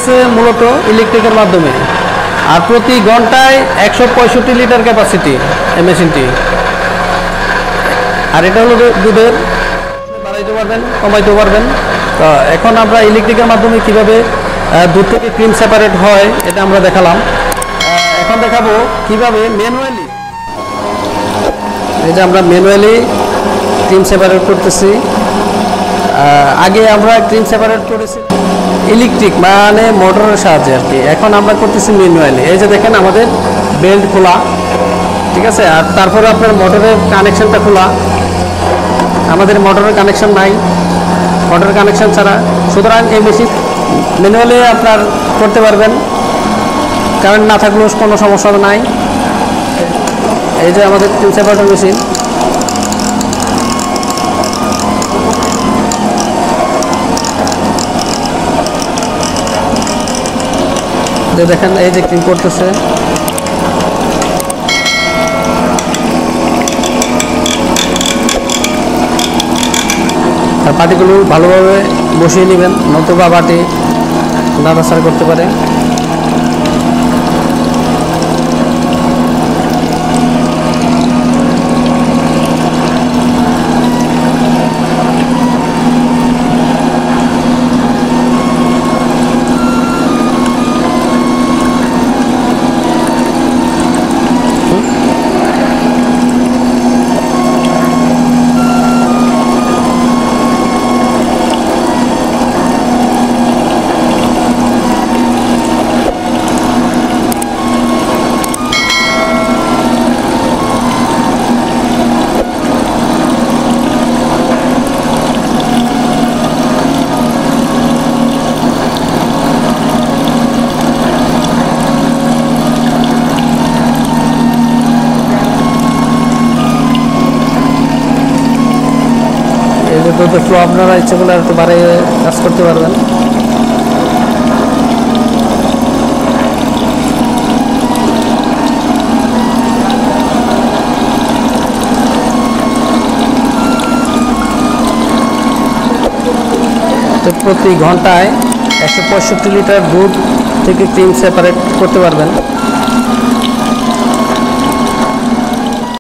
চলতেছে মূলত ইলেকট্রিকের মাধ্যমে, আর প্রতি ঘন্টায় 165 লিটার ক্যাপাসিটি এই মেশিনটি। আর এটা হলো দুধের বাড়াইতে পারবেন, কমাইতে পারবেন। তো এখন আমরা ইলেকট্রিকের মাধ্যমে কিভাবে দুধ থেকে ক্রিম সেপারেট হয় এটা আমরা দেখালাম। এখন দেখাবো কিভাবে ম্যানুয়ালি, এই যে আমরা ম্যানুয়ালি ক্রিম সেপারেট করতেছি। আগে আমরা ক্রিম সেপারেট করেছি ইলেকট্রিক মানে মোটরের সাহায্যে আর কি, এখন আমরা করতেছি ম্যানুয়ালি। এই যে দেখেন আমাদের বেল্ট খোলা, ঠিক আছে, আর তারপরে আপনার মোটরের কানেকশনটা খোলা। আমাদের মোটরের কানেকশন নাই, মোটরের কানেকশন ছাড়া, সুতরাং এই মেশিন ম্যানুয়ালি আপনার করতে পারবেন, কারেন্ট না থাকলেও কোনো সমস্যা নাই। এই যে আমাদের ক্রিম সেপারেটর মেশিন। দেখেন এই যে ক্রিম করতেছে, আর পাটিগুলো ভালোভাবে বসিয়ে নেবেন, নতুবা বাটি নাড়াচাড়া করতে পারে। দুধের ফ্লো আপনারা ইচ্ছে করলে একটু বাড়িয়ে কাজ করতে পারবেন। প্রতি ঘন্টায় 165 লিটার দুধ থেকে ক্রিম সেপারেট করতে পারবেন।